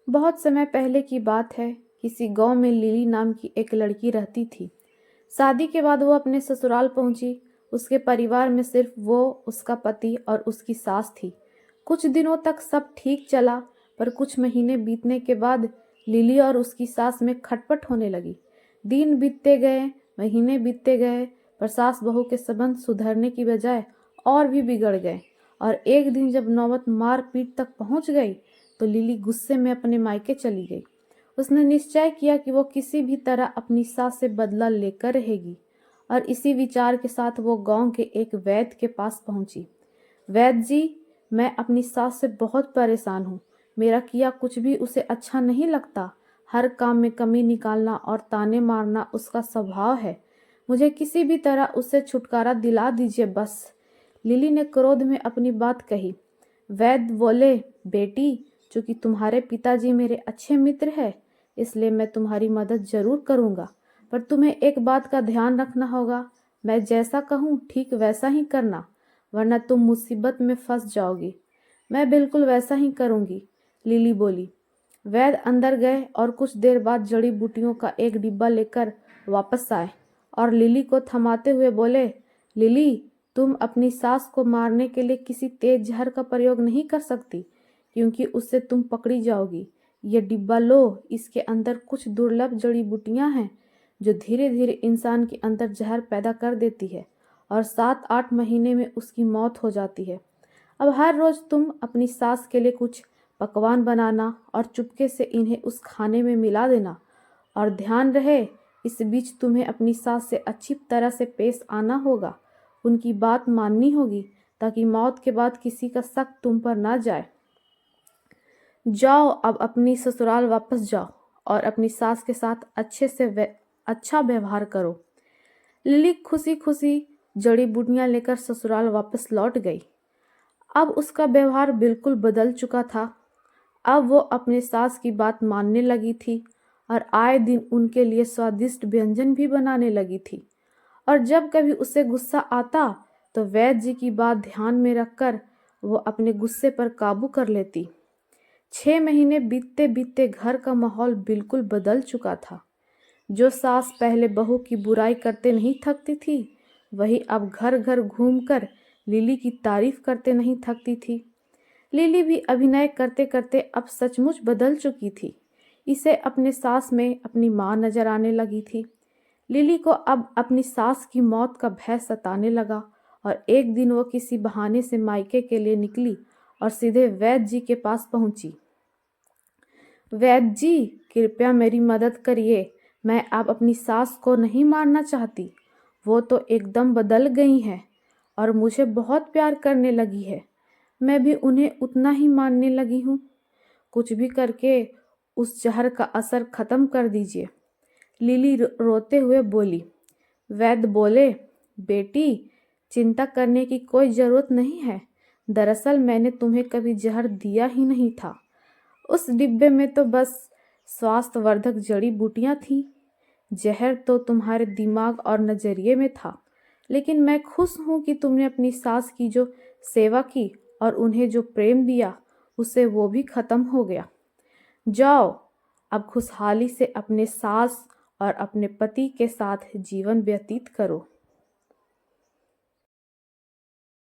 बहुत समय पहले की बात है। किसी गांव में लिली नाम की एक लड़की रहती थी। शादी के बाद वो अपने ससुराल पहुंची। उसके परिवार में सिर्फ वो, उसका पति और उसकी सास थी। कुछ दिनों तक सब ठीक चला, पर कुछ महीने बीतने के बाद लिली और उसकी सास में खटपट होने लगी। दिन बीतते गए, महीने बीतते गए, पर सास बहू के संबंध सुधरने की बजाय और भी बिगड़ गए। और एक दिन जब नौबत मार पीट तक पहुंच गई, तो लिली गुस्से में अपने मायके चली गई। उसने निश्चय किया कि वो किसी भी तरह अपनी सास से बदला लेकर रहेगी, और इसी विचार के साथ वो गांव के एक वैद्य के पास पहुंची। वैद्य जी, मैं अपनी सास से बहुत परेशान हूँ। मेरा किया कुछ भी उसे अच्छा नहीं लगता। हर काम में कमी निकालना और ताने मारना उसका स्वभाव है। मुझे किसी भी तरह उससे छुटकारा दिला दीजिए बस। लिली ने क्रोध में अपनी बात कही। वैद्य बोले, बेटी, चूंकि तुम्हारे पिताजी मेरे अच्छे मित्र हैं, इसलिए मैं तुम्हारी मदद जरूर करूंगा। पर तुम्हें एक बात का ध्यान रखना होगा। मैं जैसा कहूँ ठीक वैसा ही करना, वरना तुम मुसीबत में फंस जाओगी। मैं बिल्कुल वैसा ही करूंगी, लिली बोली। वैद्य अंदर गए और कुछ देर बाद जड़ी बूटियों का एक डिब्बा लेकर वापस आए और लिली को थमाते हुए बोले, लिली, तुम अपनी सास को मारने के लिए किसी तेज जहर का प्रयोग नहीं कर सकती, क्योंकि उससे तुम पकड़ी जाओगी। ये डिब्बा लो, इसके अंदर कुछ दुर्लभ जड़ी बूटियां हैं जो धीरे धीरे इंसान के अंदर जहर पैदा कर देती है और 7-8 महीने में उसकी मौत हो जाती है। अब हर रोज तुम अपनी सास के लिए कुछ पकवान बनाना और चुपके से इन्हें उस खाने में मिला देना। और ध्यान रहे, इस बीच तुम्हें अपनी सास से अच्छी तरह से पेश आना होगा। उनकी बात माननी होगी, ताकि मौत के बाद किसी का शक तुम पर ना जाए। जाओ, अब अपनी ससुराल वापस जाओ और अपनी सास के साथ अच्छा व्यवहार करो। लिली खुशी खुशी जड़ी बूटियां लेकर ससुराल वापस लौट गई। अब उसका व्यवहार बिल्कुल बदल चुका था। अब वो अपने सास की बात मानने लगी थी और आए दिन उनके लिए स्वादिष्ट व्यंजन भी बनाने लगी थी। और जब कभी उसे गुस्सा आता, तो वैद्य जी की बात ध्यान में रखकर वो अपने गुस्से पर काबू कर लेती। 6 महीने बीतते बीतते घर का माहौल बिल्कुल बदल चुका था। जो सास पहले बहू की बुराई करते नहीं थकती थी, वही अब घर घर घूमकर लिली की तारीफ करते नहीं थकती थी। लिली भी अभिनय करते करते अब सचमुच बदल चुकी थी। इसे अपने सास में अपनी माँ नजर आने लगी थी। लिली को अब अपनी सास की मौत का भय सताने लगा और एक दिन वो किसी बहाने से मायके के लिए निकली और सीधे वैद्य जी के पास पहुंची। वैद्य जी, कृपया मेरी मदद करिए। मैं अब अपनी सास को नहीं मारना चाहती। वो तो एकदम बदल गई है और मुझे बहुत प्यार करने लगी है। मैं भी उन्हें उतना ही मानने लगी हूँ। कुछ भी करके उस जहर का असर खत्म कर दीजिए। लिली रोते हुए बोली। वैद्य बोले, बेटी, चिंता करने की कोई जरूरत नहीं है। दरअसल मैंने तुम्हें कभी जहर दिया ही नहीं था। उस डिब्बे में तो बस स्वास्थ्यवर्धक जड़ी बूटियां थीं। जहर तो तुम्हारे दिमाग और नजरिए में था। लेकिन मैं खुश हूं कि तुमने अपनी सास की जो सेवा की और उन्हें जो प्रेम दिया, उससे वो भी खत्म हो गया। जाओ, अब खुशहाली से अपने सास और अपने पति के साथ जीवन व्यतीत करो।